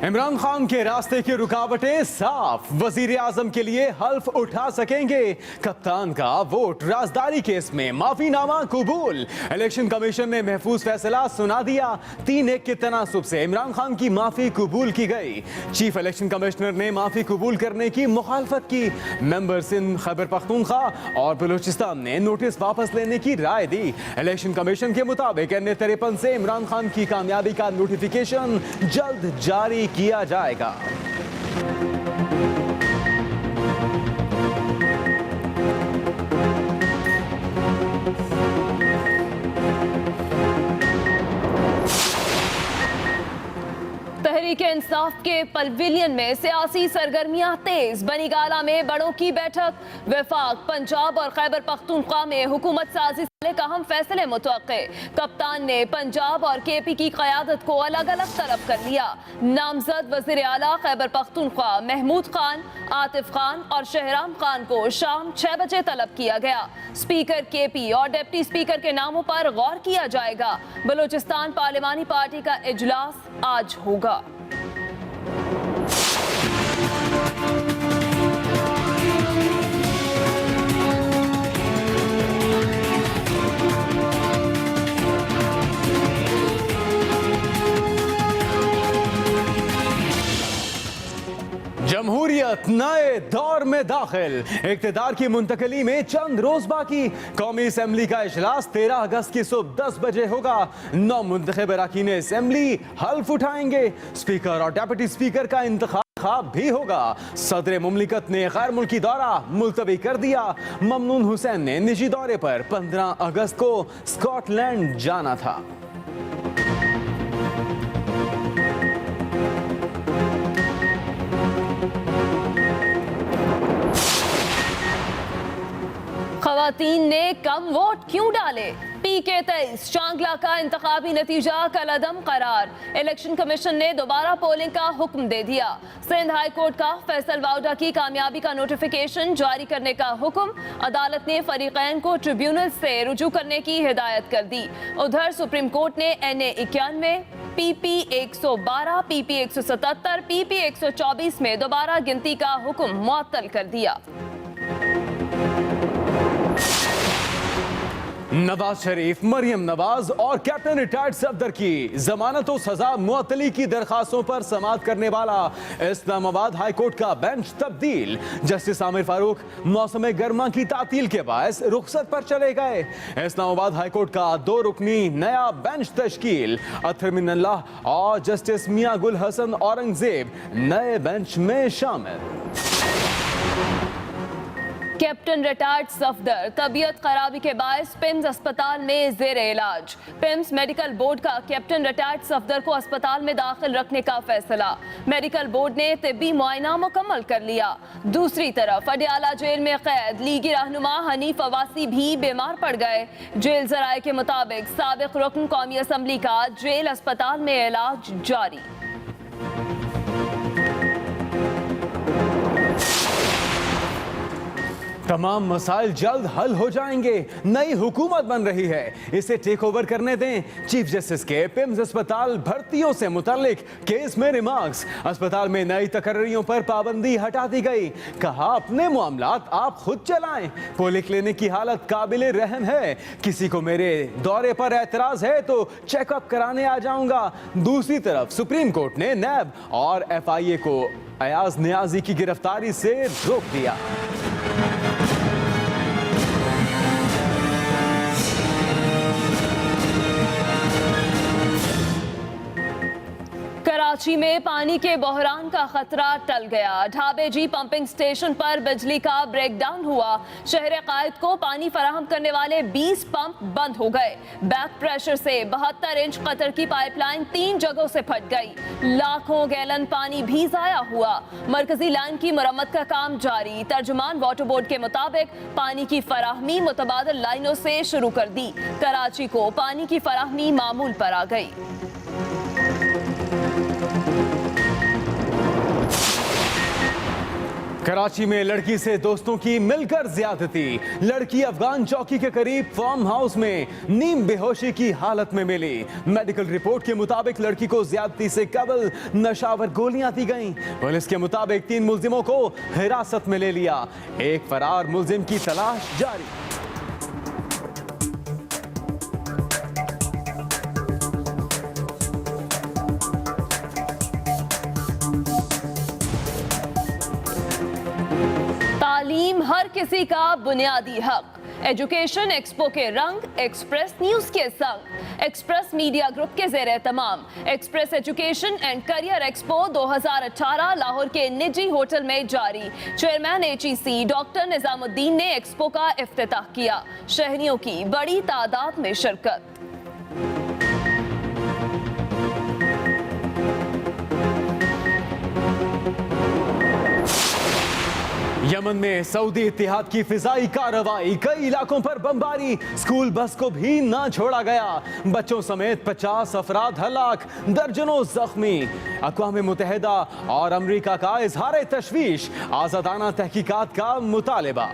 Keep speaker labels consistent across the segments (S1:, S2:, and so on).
S1: इमरान खान के रास्ते की रुकावटें साफ, वजीर आजम के लिए हल्फ उठा सकेंगे। कप्तान का वोट राजदारी केस में माफीनामा कबूल। इलेक्शन कमीशन ने महफूज फैसला सुना दिया। 3-1 के तनासुब से इमरान खान की माफी कबूल की गई। चीफ इलेक्शन कमिश्नर ने माफी कबूल करने की मुखालफत की। मेंबर सिंध, खैबर पख्तूनख्वा और बलूचिस्तान ने नोटिस वापस लेने की राय दी। इलेक्शन कमीशन के मुताबिक NA-53 से इमरान खान की कामयाबी का नोटिफिकेशन जल्द जारी किया जाएगा।
S2: तहरीक-ए-इंसाफ के पवेलियन में सियासी सरगर्मियां तेज। बनीगाला में बड़ों की बैठक। वफाक, पंजाब और खैबर पख्तूनख्वा में हुकूमत साजी का अहम फैसले मुतवक्के। कप्तान ने पंजाब और KP की क़यादत को अलग अलग तलब कर लिया। नामजद वज़ीर आला खैबर पख्तूनख्वा महमूद खान, आतिफ खान और शहराम खान को शाम 6 बजे तलब किया गया। स्पीकर KP और डिप्टी स्पीकर के नामों पर गौर किया जाएगा। बलूचिस्तान पार्लिमानी पार्टी का इजलास आज होगा।
S1: जमहूरियत नए दौर में दाखिल। इक्तदार की मुंतकली में चंद रोज बाकी। कौमी असेंबली का इजलास 13 अगस्त की सुबह 10 बजे होगा। 9 मुंतखब अरकान असेंबली हल्फ उठाएंगे। स्पीकर और डेप्यूटी स्पीकर का इंतखाब भी होगा। सदर मुमलिकत ने गैर मुल्की दौरा मुलतवी कर दिया। ममनून हुसैन ने निजी दौरे पर 15 अगस्त को स्कॉटलैंड जाना था।
S2: खवातीन ने कम वोट क्यों डाले? PK-23 शांगला का इंतखाबी नतीजा कलअदम करार। इलेक्शन कमीशन ने दोबारा पोलिंग का हुक्म दे दिया। सिंध हाई कोर्ट का फैसल वाउडा की कामयाबी का नोटिफिकेशन जारी करने का हुक्म। अदालत ने फरीकैन को ट्रिब्यूनल से रुजू करने की हिदायत कर दी। उधर सुप्रीम कोर्ट ने NA-91, PP 112, PP 177, PP 124 में दोबारा गिनती का हुक्म मुअत्तल कर दिया।
S1: नवाज शरीफ, मरियम नवाज और कैप्टन रिटायर्ड सफदर की जमानत और सजा मुअत्तली की दरखास्तों पर समाअत करने वाला इस्लामाबाद हाई कोर्ट का बेंच तब्दील। जस्टिस आमिर फारूक मौसम गर्मा की तातील के बायस रुखसत पर चले गए। इस्लामाबाद हाई कोर्ट का 2 रुकनी नया बेंच तश्कील। अतहर मिनल्लाह और जस्टिस मियां गुल हसन औरंगजेब नए बेंच में शामिल।
S2: कैप्टन रिटायर्ड सफदर तबीयत खराबी के बायस पिम्स अस्पताल में जेर इलाज। पिम्स मेडिकल बोर्ड का कैप्टन रिटायर्ड सफदर को अस्पताल में दाखिल रखने का फैसला। मेडिकल बोर्ड ने तिब्बी मुआयना मुकम्मल कर लिया। दूसरी तरफ अडियाला जेल में कैद लीगी रहनुमा हनीफ अवासी भी बीमार पड़ गए। जेल जराये के मुताबिक साबिक रुकन कौमी असम्बली का जेल अस्पताल में इलाज जारी।
S1: तमाम मसाइल जल्द हल हो जाएंगे। नई हुकूमत बन रही है, इसे टेक ओवर करने दें। चीफ जस्टिस के पिम्स अस्पताल भर्तियों से मुतालिक केस में रिमार्क्स। अस्पताल में नई तकर्रियों पर पाबंदी हटा दी गई। कहा अपने मामलात आप खुद चलाएं। पोलिंग क्लिनिक की हालत काबिले रहम है। किसी को मेरे दौरे पर एतराज है तो चेकअप कराने आ जाऊंगा। दूसरी तरफ सुप्रीम कोर्ट ने नैब और FIA को अयाज नियाजी की गिरफ्तारी से रोक दिया।
S2: कराची में पानी के बहरान का खतरा टल गया। ढाबे जी पंपिंग स्टेशन पर बिजली का ब्रेकडाउन हुआ। शहर कायद को पानी फराहम करने वाले 20 पंप बंद हो गए। बैक प्रेशर से 72 इंच कतर की पाइपलाइन 3 जगहों से फट गई। लाखों गैलन पानी भी जाया हुआ। मरकजी लाइन की मरम्मत का काम जारी। तर्जुमान वाटर बोर्ड के मुताबिक पानी की फराहमी मुतबादिल लाइनों से शुरू कर दी। कराची को पानी की फराहमी मामूल पर आ गई।
S1: कराची में लड़की से दोस्तों की मिलकर ज्यादती, लड़की अफगान चौकी के करीब फार्म हाउस में नीम बेहोशी की हालत में मिली। मेडिकल रिपोर्ट के मुताबिक लड़की को ज्यादती से कबल नशावर गोलियां दी गईं। पुलिस के मुताबिक 3 मुलजिमों को हिरासत में ले लिया। एक फरार मुलजिम की तलाश जारी।
S2: तालीम हर किसी का बुनियादी हक। एजुकेशन एक्सपो के रंग एक्सप्रेस न्यूज के संग। एक्सप्रेस मीडिया ग्रुप के ज़ेरे तमाम express education and career expo 2018 Lahore के निजी होटल में जारी। चेयरमैन HEC डॉक्टर निजामुद्दीन ने एक्सपो का इफ्तिताह किया। शहरियों की बड़ी तादाद में शिरकत।
S1: यमन में सऊदी इत्तेहाद की फिजाई कार्रवाई, कई इलाकों पर बमबारी, स्कूल बस को भी ना छोड़ा गया। बच्चों समेत 50 अफराद हलाक, दर्जनों जख्मी। अक़वाम मुत्तहिदा और अमरीका का इजहार तशवीश, आज़ादाना तहकीकात का मुतालिबा।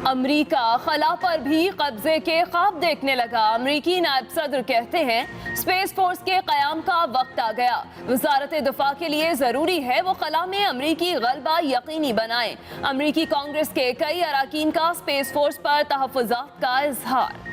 S2: अमरीका खला पर भी कब्जे के ख्वाब देखने लगा। अमरीकी नायब सदर कहते हैं स्पेस फोर्स के क़याम का वक्त आ गया। वज़ारत दिफा के लिए ज़रूरी है वो खला में अमरीकी गलबा यकीनी बनाएं। अमरीकी कांग्रेस के कई अराकीन का स्पेस फोर्स पर तहफ़्फ़ुज़ात का इजहार।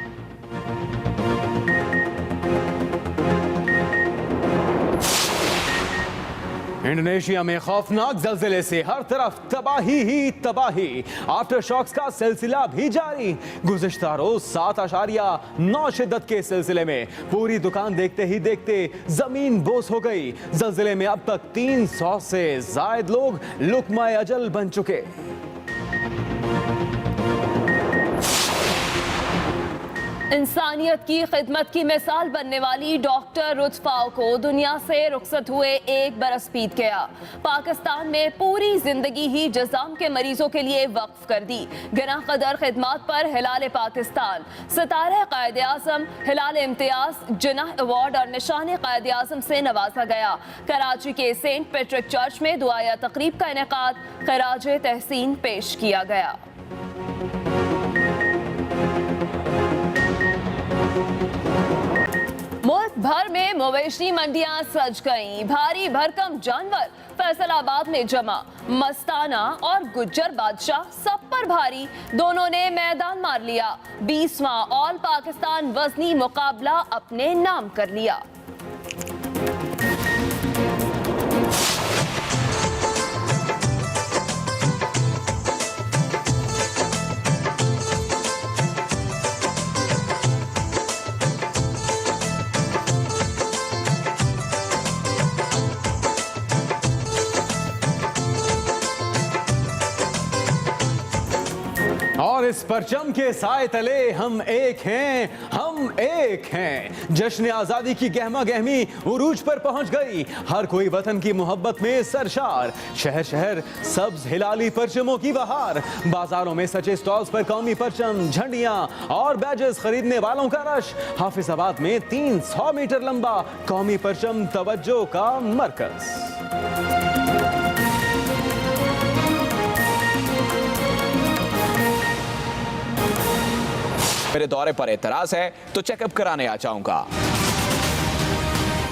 S1: इंडोनेशिया में खौफनाक ज़लज़ले से हर तरफ तबाही ही तबाही। आफ्टर शॉक्स का सिलसिला भी जारी। गुज़िश्ता रोज 7.9 शिद्दत के सिलसिले में पूरी दुकान देखते ही देखते जमीन बोस हो गई। ज़लज़ले में अब तक 300 से ज़ायद लोग लुक़मा अजल बन चुके।
S2: इंसानियत की खिदमत की मिसाल बनने वाली डॉक्टर रुतफाओ को दुनिया से रुखसत हुए 1 बरस बीत गया। पाकिस्तान में पूरी जिंदगी ही जज़ाम के मरीजों के लिए वक्फ कर दी। गिना कदर खिदमात पर हिलाल पाकिस्तान, सितारे कायद आज़म, हिलाल इम्तियाज, जिनाह अवार्ड और निशान कायद आज़म से नवाजा गया। कराची के सेंट पैट्रिक चर्च में दुआया तकरीब का इनेकाद, खराज तहसीन पेश किया गया। मुल्क भर में मवेशी मंडियां सज गईं। भारी भरकम जानवर फैसलाबाद में जमा। मस्ताना और गुज्जर बादशाह सब पर भारी, दोनों ने मैदान मार लिया। 20वां ऑल पाकिस्तान वजनी मुकाबला अपने नाम कर लिया।
S1: और इस परचम के साए तले हम एक हैं, हम एक हैं। जश्न आज़ादी की गहमा गहमी उरूज पर पहुंच गई। हर कोई वतन की मोहब्बत में सरशार। शहर शहर सब्ज हिलाली परचमों की बहार। बाजारों में सचे स्टॉल्स पर कौमी परचम, झंडियां और बैजेस खरीदने वालों का रश। हाफिजाबाद में 300 मीटर लंबा कौमी परचम तवज्जो का मरकज।
S3: मेरे दौरे पर एतराज है तो चेकअप कराने आ जाऊंगा।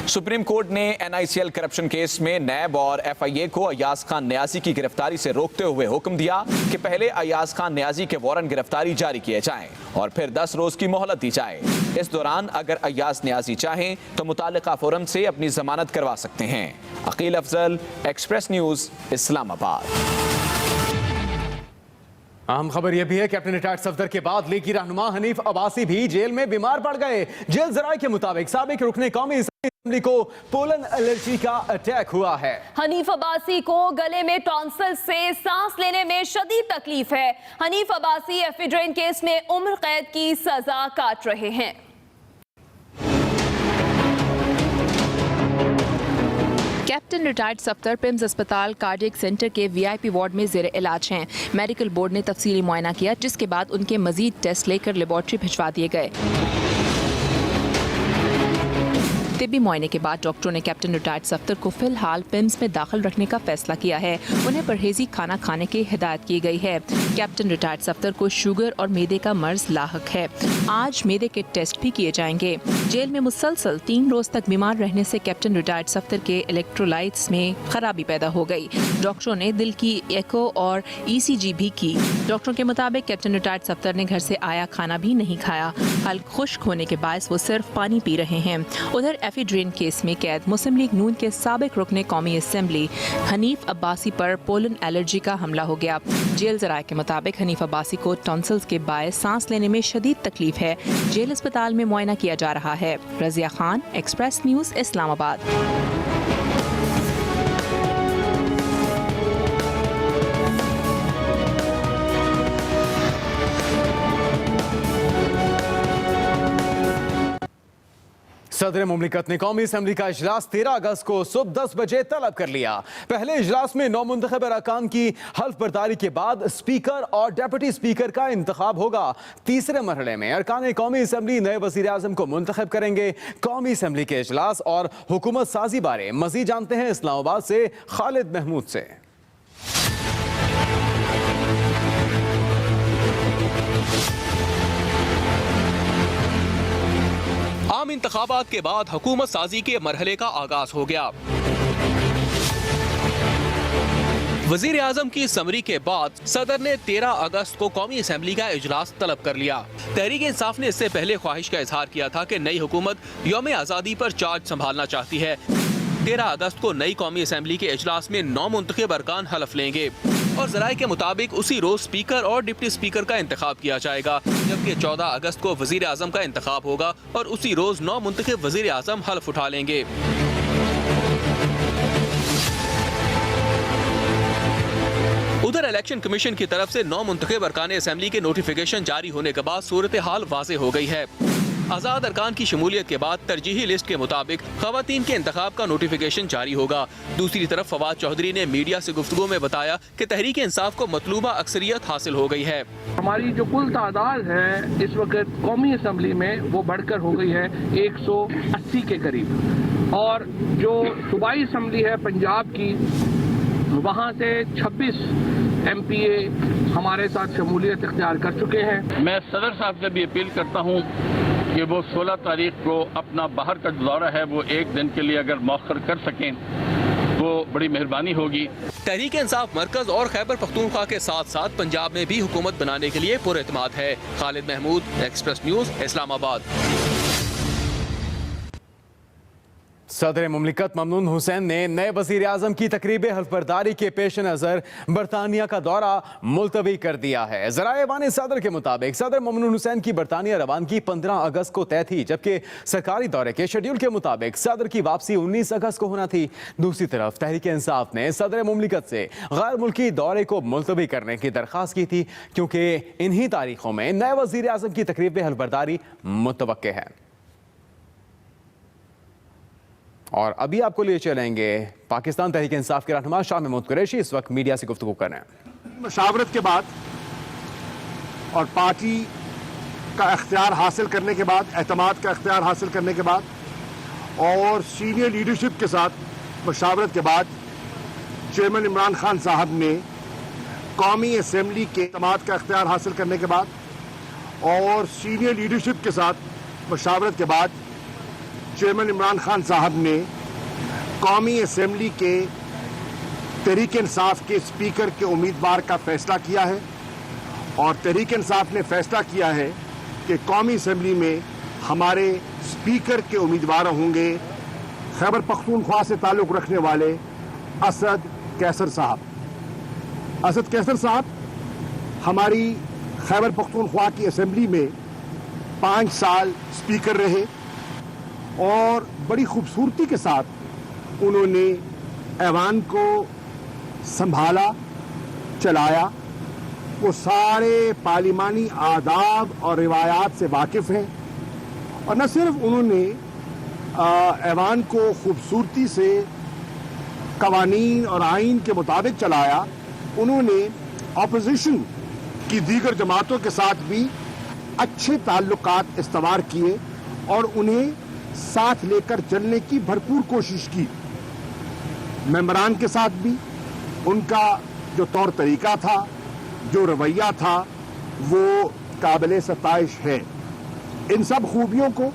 S3: सुप्रीम कोर्ट ने NICL करप्शन केस में नैब और FIA को अयाज खान न्याजी की गिरफ्तारी से रोकते हुए हुक्म दिया कि पहले अयाज खान न्याजी के वारंट गिरफ्तारी जारी किए जाएं और फिर 10 रोज की मोहलत दी जाए। इस दौरान अगर अयाज न्याजी चाहें तो मुतालिका फोरम से अपनी जमानत करवा सकते हैं। Aqeel Afzal, express news, Islamabad.
S1: अहम खबर यह भी है कैप्टन रिटायर्ड सफदर के बाद लीग की रहनुमा हनीफ अब्बासी भी जेल में बीमार पड़ गए। जेल जराये के मुताबिक साबिक रुकने कौमी असेंबली को पोलन एलर्जी का अटैक हुआ है।
S2: हनीफ अब्बासी को गले में टॉन्सिल से सांस लेने में शदीद तकलीफ है। हनीफ अब्बासी एफिड्रेन केस में उम्र कैद की सजा काट रहे हैं।
S4: कैप्टन रिटायर्ड सफ्तर पिम्स अस्पताल कार्डियक सेंटर के वीआईपी वार्ड में जेर इलाज हैं। मेडिकल बोर्ड ने तफसीली मुआयना किया, जिसके बाद उनके मजीद टेस्ट लेकर लेबॉर्ट्री भिजवा दिए गए। तिब्बी मुआयने के बाद डॉक्टरों ने कैप्टन रिटायर्ड सफ्तर को फिलहाल पिम्स में दाखिल रखने का फैसला किया है। उन्हें परहेजी खाना खाने की हिदायत की गई है। कैप्टन रिटायर्ड सफ्तर को शुगर और मैदे का मर्ज लाहक है। आज मैदे के टेस्ट भी किए जाएंगे। जेल में मुसलसल 3 रोज तक बीमार रहने से कैप्टन रिटायर्ड सफ्तर के इलेक्ट्रोलाइट्स में खराबी पैदा हो गई। डॉक्टरों ने दिल की एको और ECG भी की। डॉक्टरों के मुताबिक कैप्टन रिटायर्ड सफ्तर ने घर से आया खाना भी नहीं खाया। हल्क खुश्क होने के बायस वो सिर्फ पानी पी रहे हैं। उधर एफिड्रेन केस में कैद मुस्लिम लीग नून के साबिक रुकने कौमी असेंबली हनीफ अब्बासी पर पोलन एलर्जी का हमला हो गया। जेल जराये के मुताबिक हनीफ अब्बासी को टॉन्सिल्स के बायस सांस लेने में शदीद तकलीफ है। जेल अस्पताल में मुआयना किया जा रहा है। Razia Khan, express news, Islamabad.
S1: सदर मुमलिकत ने कौमी असम्बली का इजलास 13 अगस्त को सुबह 10 बजे तलब कर लिया। पहले इजलास में 9 मुंतखब अरकान की हल्फ बर्दारी के बाद स्पीकर और डेप्यूटी स्पीकर का इंतखाब होगा। तीसरे मरहले में अरकान कौमी असम्बली नए वज़ीर आज़म को मुंतखब करेंगे। कौमी असम्बली के इजलास और हुकूमत साजी बारे मज़ीद जानते हैं इस्लामाबाद से खालिद महमूद से।
S5: आम इंतखाबात के बाद हुकूमत साजी के मरहले का आगाज हो गया। वजीर आजम की समरी के बाद सदर ने 13 अगस्त को कौमी असम्बली का इजलास तलब कर लिया। तहरीक इंसाफ ने इससे पहले ख्वाहिश का इजहार किया था कि नई हुकूमत यौम आज़ादी पर चार्ज संभालना चाहती है। 13 अगस्त को नई कौमी असम्बली के इजलास में 9 मुंतखब अरकान हलफ लेंगे और जराये के मुताबिक उसी रोज स्पीकर और डिप्टी स्पीकर का इंतखाब किया जाएगा, जबकि 14 अगस्त को वजीर आजम का इंतखाब होगा और उसी रोज 9 मुंतखब वजीर आजम हल्फ उठा लेंगे। उधर इलेक्शन कमीशन की तरफ से 9 मुंतखब अरकान असम्बली के नोटिफिकेशन जारी होने के बाद सूरत हाल वाज़ेह हो गई है। आज़ाद अरकान की शमूलियत के बाद तरजीही लिस्ट के मुताबिक ख़वातीन के इंतखाब का नोटिफिकेशन जारी होगा। दूसरी तरफ फवाद चौधरी ने मीडिया से गुफ्तगू में बताया कि तहरीक इंसाफ को मतलूबा अक्सरियत हासिल हो गई है।
S6: हमारी जो कुल तादाद है इस वक्त कौमी असम्बली में वो बढ़कर हो गई है 180 के करीब, और जो सूबाई असम्बली है पंजाब की वहाँ से 26 MPA हमारे साथ शमूलियत इख्तियार कर चुके हैं।
S7: मैं सदर साहब से भी अपील करता हूँ कि वो 16 तारीख को अपना बाहर का दौरा है वो एक दिन के लिए अगर मौखर कर सकें वो बड़ी मेहरबानी होगी।
S5: तहरीक इंसाफ मरकज और खैबर पख्तूनख्वा के साथ साथ पंजाब में भी हुकूमत बनाने के लिए पुरएतमाद है। Khalid Mahmood, express news, Islamabad.
S1: सदर मुमलिकत ममनून हुसैन ने नए वज़ीर आज़म की तकरीब हल्फबर्दारी के पेश नज़र बरतानिया का दौरा मुलतवी कर दिया है। ज़राए सदर के मुताबिक सदर ममनून हुसैन की बरतानिया रवानगी 15 अगस्त को तय थी, जबकि सरकारी दौरे के शेड्यूल के मुताबिक सदर की वापसी 19 अगस्त को होना थी। दूसरी तरफ तहरीक इंसाफ ने सदर मुमलिकत से गैर मुल्की दौरे को मुलतवी करने की दरख्वास्त की थी, क्योंकि इन्हीं तारीखों में नए वज़ीर आज़म की तकरीब हल्फबर्दारी मुतवक्के है। और अभी आपको लिए चलेंगे पाकिस्तान तहरीक इंसाफ के रहनुमा शाह महमूद कुरैशी इस वक्त मीडिया से गुफ्तगू कर रहे हैं।
S8: मशावरत के बाद और पार्टी का इख्तियार हासिल करने के बाद, एतमाद का इख्तियार हासिल करने के बाद और सीनियर लीडरशिप के साथ मशावरत के बाद चेयरमैन इमरान खान साहब ने कौमी असम्बली के एतमाद का इख्तियार हासिल करने के बाद और सीनियर लीडरशिप के साथ मशावरत के बाद चेयरमैन इमरान खान साहब ने कौमी असम्बली के तहरीक इंसाफ के स्पीकर के उम्मीदवार का फैसला किया है और तहरीक इंसाफ ने फैसला किया है कि कौमी असम्बली में हमारे स्पीकर के उम्मीदवार होंगे खैबर पख्तूनख्वा से ताल्लुक़ रखने वाले असद कैसर साहब। असद कैसर साहब हमारी खैबर पख्तूनख्वा की असम्बली में 5 साल स्पीकर रहे और बड़ी खूबसूरती के साथ उन्होंने ऐवान को संभाला, चलाया। वो सारे पार्लिमानी आदाब और रिवायात से वाकिफ़ हैं और न सिर्फ उन्होंने ऐवान को खूबसूरती से कवानीन और आइन के मुताबिक चलाया, उन्होंने अपोजिशन की दीगर जमातों के साथ भी अच्छे ताल्लुकात इस्तवार किए और उन्हें साथ लेकर चलने की भरपूर कोशिश की। मेंबरान के साथ भी उनका जो तौर तरीका था, जो रवैया था, वो काबिल सताइश है। इन सब खूबियों को,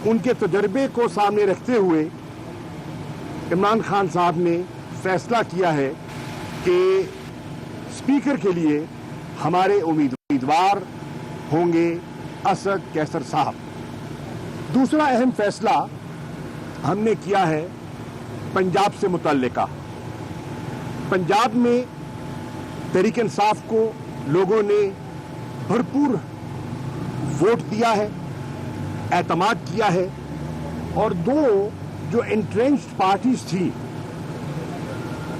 S8: उनके तजर्बे को सामने रखते हुए इमरान खान साहब ने फैसला किया है कि स्पीकर के लिए हमारे उम्मीदवार होंगे असद कैसर साहब। दूसरा अहम फैसला हमने किया है पंजाब से मुतल्लिका। पंजाब में तहरीक इंसाफ को लोगों ने भरपूर वोट दिया है, एतमाद किया है और दो जो एंट्रेंच्ड पार्टीज थी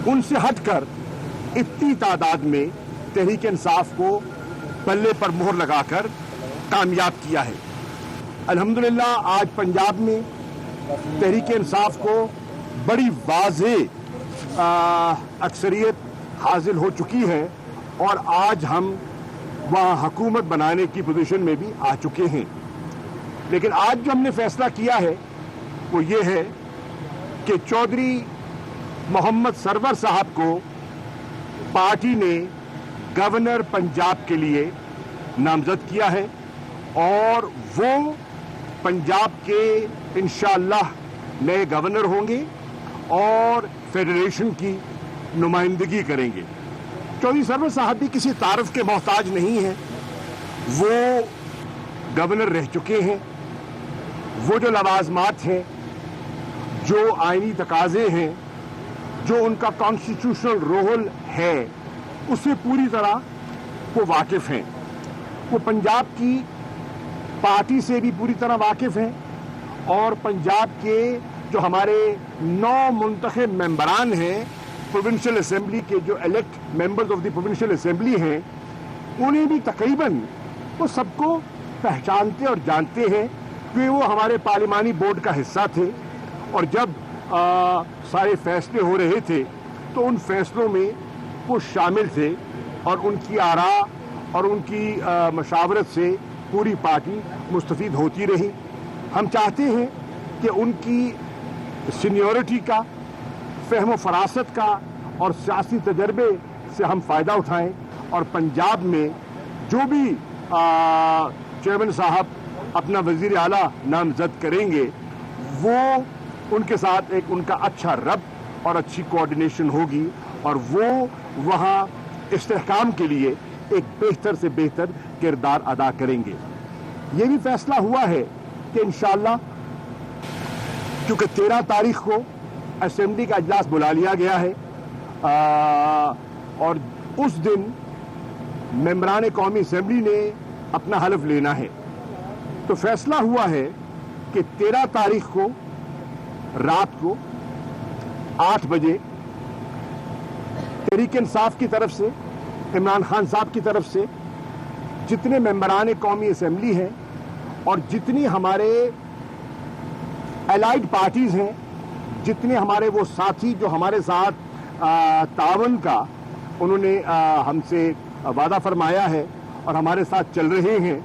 S8: उनसे हटकर इतनी तादाद में तहरीक इंसाफ को पल्ले पर मोहर लगाकर कामयाब किया है। अल्हम्दुलिल्लाह आज पंजाब में तहरीक इंसाफ को बड़ी वाज़ेह अक्सरियत हासिल हो चुकी है और आज हम वहाँ हुकूमत बनाने की पोजीशन में भी आ चुके हैं। लेकिन आज जो हमने फैसला किया है वो ये है कि चौधरी मोहम्मद सरवर साहब को पार्टी ने गवर्नर पंजाब के लिए नामजद किया है और वो पंजाब के इंशाअल्लाह नए गवर्नर होंगे और फेडरेशन की नुमाइंदगी करेंगे। चौधरी सरवर साहब भी किसी तारफ के मोहताज नहीं हैं, वो गवर्नर रह चुके हैं। वो जो लवाजमात हैं, जो आईनी तकाजे हैं, जो उनका कॉन्स्टिट्यूशनल रोल है, उससे पूरी तरह वो वाकिफ हैं। वो पंजाब की पार्टी से भी पूरी तरह वाकिफ हैं और पंजाब के जो हमारे 9 मुंतखब मेंबरान हैं प्रोविंशियल असेंबली के, जो elect members of the provincial assembly हैं, उन्हें भी तकरीबन वो सबको पहचानते और जानते हैं कि वो हमारे पार्लिमानी बोर्ड का हिस्सा थे और जब सारे फैसले हो रहे थे तो उन फैसलों में वो शामिल थे और उनकी आरा और उनकी मशावरत से पूरी पार्टी मुस्तफीद होती रही। हम चाहते हैं कि उनकी सीनियरिटी का, फ़हम फरासत का और सियासी तजर्बे से हम फ़ायदा उठाएं और पंजाब में जो भी चेयरमैन साहब अपना वज़ीर आला नामज़द करेंगे वो उनके साथ एक उनका अच्छा रब्त और अच्छी कोऑर्डिनेशन होगी और वो वहाँ इस्तेहकाम के लिए एक बेहतर से बेहतर किरदार अदा करेंगे। ये भी फैसला हुआ है कि इंशाअल्लाह क्योंकि 13 तारीख को असेंबली का इजलास बुला लिया गया है और उस दिन मेंबरान कौमी असेंबली ने अपना हलफ लेना है, तो फैसला हुआ है कि 13 तारीख को रात को 8 बजे तहरीक इंसाफ की तरफ से, इमरान खान साहब की तरफ से जितने मेंबरान कौमी असेंबली हैं और जितनी हमारे एलाइड पार्टीज हैं, जितने हमारे वो साथी जो हमारे साथ तावन का उन्होंने हमसे वादा फरमाया है और हमारे साथ चल रहे हैं,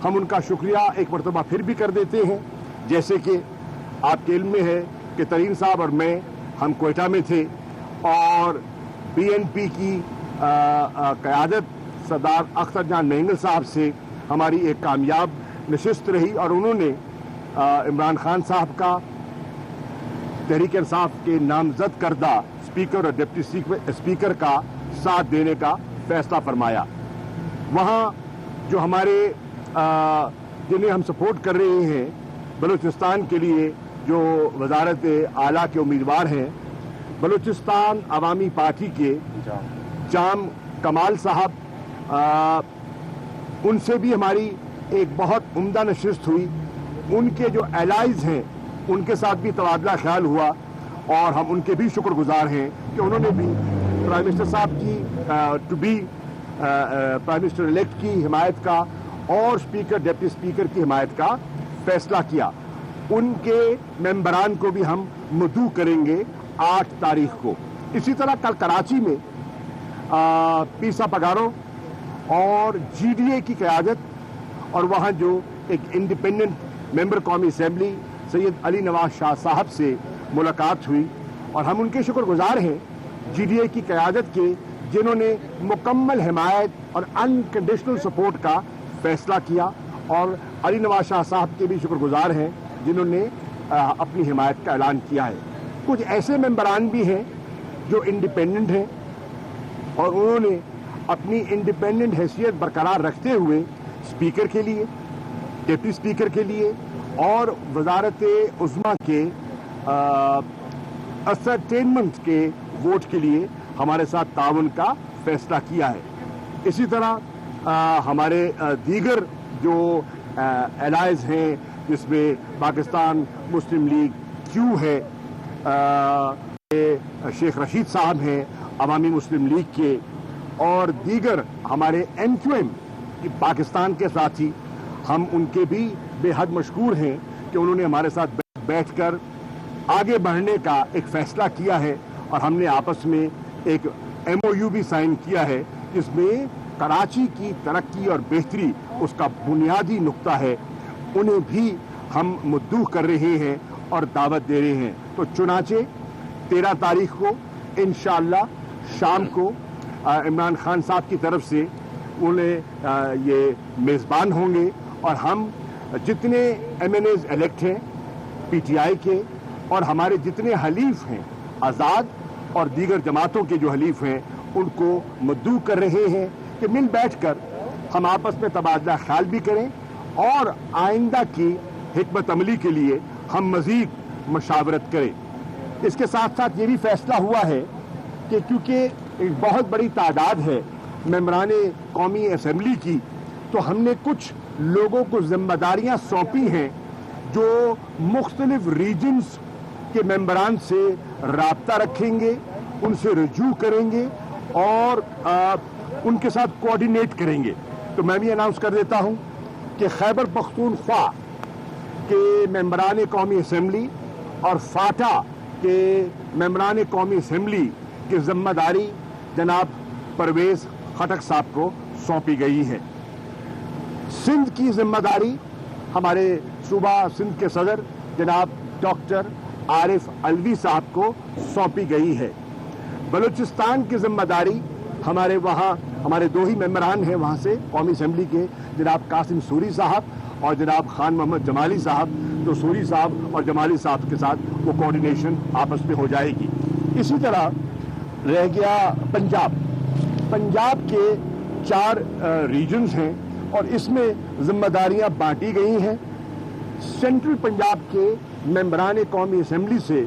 S8: हम उनका शुक्रिया एक मरतबा फिर भी कर देते हैं। जैसे कि आपके इल्म में है कि तरीन साहब और मैं, हम कोयटा में थे और बीएनपी की क़यादत सरदार अख्तर जान मेंगल साहब से हमारी एक कामयाब नशिस्त रही और उन्होंने इमरान खान साहब का तहरीक इंसाफ के नामजद करदा स्पीकर और डिप्टी स्पीकर का साथ देने का फैसला फरमाया। वहाँ जो हमारे जिन्हें हम सपोर्ट कर रहे हैं बलूचिस्तान के लिए, जो वजारत आला के उम्मीदवार हैं, बलूचिस्तान अवामी पार्टी के जाम कमाल साहब, उनसे भी हमारी एक बहुत उम्दा नशिस्त हुई। उनके जो एलाइज हैं उनके साथ भी तबादला ख्याल हुआ और हम उनके भी शुक्रगुजार हैं कि उन्होंने भी प्राइम मिनिस्टर साहब की to be prime minister elect की हिमायत का और स्पीकर डिप्टी स्पीकर की हिमायत का फैसला किया। उनके मेंबरान को भी हम मदऊ करेंगे 8 तारीख को। इसी तरह कल कराची में पीसा पगारो और GDA की क़यादत और वहाँ जो एक इंडिपेंडेंट मेंबर कौमी असेंबली सैयद अली नवाज शाह साहब से मुलाकात हुई और हम उनके शुक्रगुजार हैं GDA की क़यादत के, जिन्होंने मुकम्मल हिमायत और अनकंडीशनल सपोर्ट का फैसला किया, और अली नवाज शाह साहब के भी शुक्रगुजार हैं जिन्होंने अपनी हिमायत का ऐलान किया है। कुछ ऐसे मेंबरान भी हैं जो इंडिपेंडेंट हैं और उन्होंने अपनी इंडिपेंडेंट हैसियत बरकरार रखते हुए स्पीकर के लिए, डिप्टी स्पीकर के लिए और वजारत उज़्मा के असरटेनमेंट के वोट के लिए हमारे साथ ताउन का फैसला किया है। इसी तरह हमारे दीगर जो एलाइज हैं, जिसमें पाकिस्तान मुस्लिम लीग क्यू है, शेख रशीद साहब हैं अवामी मुस्लिम लीग के, और दीगर हमारे MQM पाकिस्तान के साथी, हम उनके भी बेहद मशकूर हैं कि उन्होंने हमारे साथ बैठकर आगे बढ़ने का एक फैसला किया है और हमने आपस में एक MOU भी साइन किया है जिसमें कराची की तरक्की और बेहतरी उसका बुनियादी नुक्ता है। उन्हें भी हम मुद्दू कर रहे हैं और दावत दे रहे हैं। तो चुनाचे 13 तारीख को इंशाअल्लाह शाम को इमरान खान साहब की तरफ से उन्हें ये मेज़बान होंगे और हम जितने MNAs इलेक्ट हैं PTI के और हमारे जितने हलीफ हैं आज़ाद और दीगर जमातों के जो हलीफ हैं उनको मुद्दू कर रहे हैं कि मिल बैठकर हम आपस में तबादला ख्याल भी करें और आइंदा की हिकमत अमली के लिए हम मज़ीद मशावरत करें। इसके साथ साथ ये भी फैसला हुआ है कि क्योंकि एक बहुत बड़ी तादाद है मेंबराने कौमी असेंबली की, तो हमने कुछ लोगों को जिम्मेदारियां सौंपी हैं जो मुख्तलिफ रीजन्स के मेंबरान से राब्ता रखेंगे, उनसे रजू करेंगे और उनके साथ कोऑर्डिनेट करेंगे। तो मैं भी अनाउंस कर देता हूं कि खैबर पख्तूनख्वा के मेंबरान कौमी असेंबली और फाटा के मेंबरान कौमी असेंबली की जिम्मेदारी जनाब परवेज़ खटक साहब को सौंपी गई है। सिंध की जिम्मेदारी हमारे सूबा सिंध के सदर जनाब डॉक्टर आरिफ अलवी साहब को सौंपी गई है। बलूचिस्तान की जिम्मेदारी हमारे 2 ही मेंबरान हैं वहाँ से कौमी असेंबली के, जनाब कासिम सूरी साहब और जनाब खान मोहम्मद जमाली साहब। तो सूरी साहब और जमाली साहब के साथ वो कोऑर्डिनेशन आपस में हो जाएगी। इसी तरह रह गया पंजाब के 4 रीजन्स हैं और इसमें जिम्मेदारियां बांटी गई हैं। सेंट्रल पंजाब के मेंबरान कौमी असेंबली से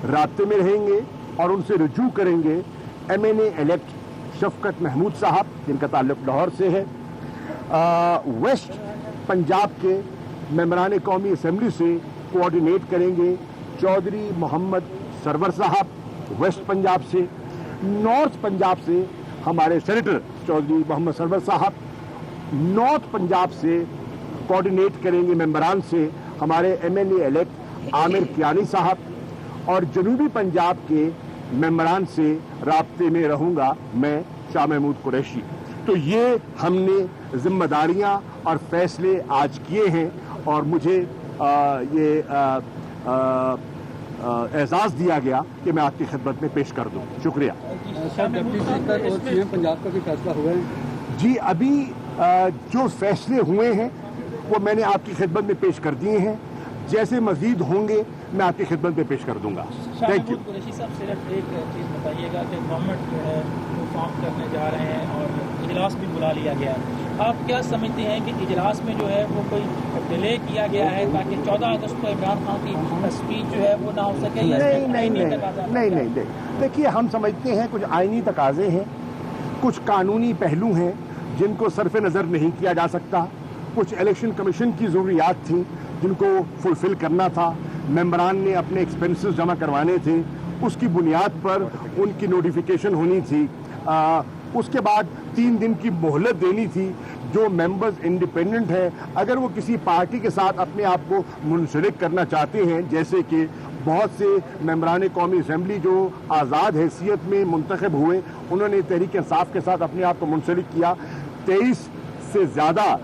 S8: राब्ते में रहेंगे और उनसे रजू करेंगे MNA इलेक्ट शफकत महमूद साहब, जिनका ताल्लुक लाहौर से है। वेस्ट पंजाब के मेंबरान कौमी असेंबली से कोऑर्डिनेट करेंगे चौधरी मोहम्मद सरवर साहब वेस्ट पंजाब से। नॉर्थ पंजाब से हमारे सेनेटर चौधरी मोहम्मद सरवर साहब, नॉर्थ पंजाब से कोऑर्डिनेट करेंगे मेंबरान से हमारे MNA इलेक्ट आमिर कियानी साहब, और जनूबी पंजाब के मेंबरान से राब्ते में रहूंगा मैं शाह महमूद कुरैशी। तो ये हमने जिम्मेदारियां और फैसले आज किए हैं और मुझे ये एजाज़ दिया गया कि मैं आपकी खिदमत में पेश कर दूं। शुक्रिया।
S9: डिप्टी स्पीकर और CM पंजाब का भी फैसला हुआ है
S8: जी। अभी जो फैसले हुए हैं वो मैंने आपकी खिदमत में पेश कर दिए हैं। जैसे मजीद होंगे मैं आपकी खिदमत में पेश कर दूंगा। Thank you.
S10: कुरैशी साहब, सिर्फ एक चीज़ बताइएगा कि गवर्नमेंट जो है वो फॉर्म करने जा रहे हैं और इजलास भी बुला लिया गया है। आप क्या समझते हैं कि इजलास में जो है वो कोई डिले किया गया है ताकि 14 अगस्त को इमरान खान की स्पीच जो है वो ना हो सके?
S8: नहीं। देखिए, हम समझते हैं कुछ आईनी तकाजे हैं, कुछ कानूनी पहलू हैं जिनको सरफ नज़र नहीं किया जा सकता, कुछ इलेक्शन कमीशन की ज़रूरियात थी जिनको फुलफिल करना था, मेंबरान ने अपने एक्सपेंसेस जमा करवाने थे, उसकी बुनियाद पर उनकी नोटिफिकेशन होनी थी। उसके बाद 3 दिन की मोहलत देनी थी। जो मेंबर्स इंडिपेंडेंट हैं, अगर वो किसी पार्टी के साथ अपने आप को मुंसलिक करना चाहते हैं, जैसे कि بہت سے ممبران قومی اسمبلی جو آزاد حیثیت میں منتخب ہوئے انہوں نے تحریک انصاف کے ساتھ اپنے آپ کو منسلک کیا. 23 سے زیادہ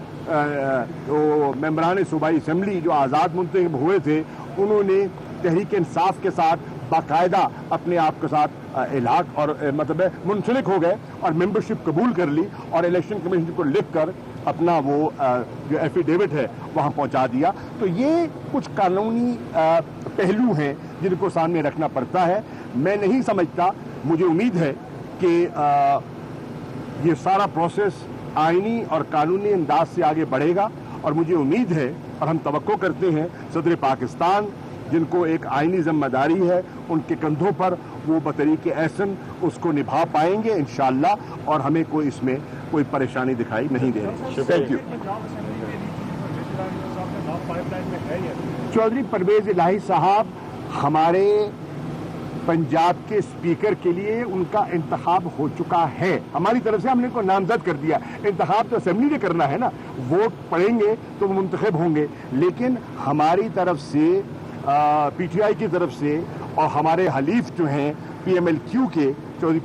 S8: ممبران صوبائی اسمبلی جو آزاد منتخب ہوئے تھے انہوں نے تحریک انصاف کے ساتھ باقاعدہ اپنے آپ کے ساتھ الحاق اور مطلب منسلک ہو گئے اور ممبرشپ قبول کر لی اور الیکشن کمیشن کو لکھ کر اپنا وہ جو ایفیڈیوٹ ہے وہاں پہنچا دیا. تو یہ کچھ قانونی پہلو ہیں جن کو سامنے رکھنا پڑتا ہے. میں نہیں سمجھتا, مجھے امید ہے کہ یہ سارا پروسیس آئینی اور قانونی انداز سے آگے بڑھے گا اور مجھے امید ہے اور ہم توقع کرتے ہیں صدر پاکستان جن کو ایک آئینی ذمہ داری ہے ان کے کندھوں پر وہ بطریق احسن اس کو نبھا پائیں گے انشاءاللہ اور ہمیں کوئی اس میں کوئی پریشانی دکھائی نہیں دے رہی. Thank you. چودھری پرویز الہی صاحب ہمارے پنجاب کے اسپیکر کے لیے ان کا انتخاب ہو چکا ہے. ہماری طرف سے ہم نے ان کو نامزد کر دیا. انتخاب تو اسمبلی نے کرنا ہے نا, ووٹ پڑیں گے تو وہ منتخب ہوں گے. لیکن ہماری طرف سے پی ٹی آئی کی طرف سے اور ہمارے حلیف جو ہیں پی ایم ایل کیو کے چودھری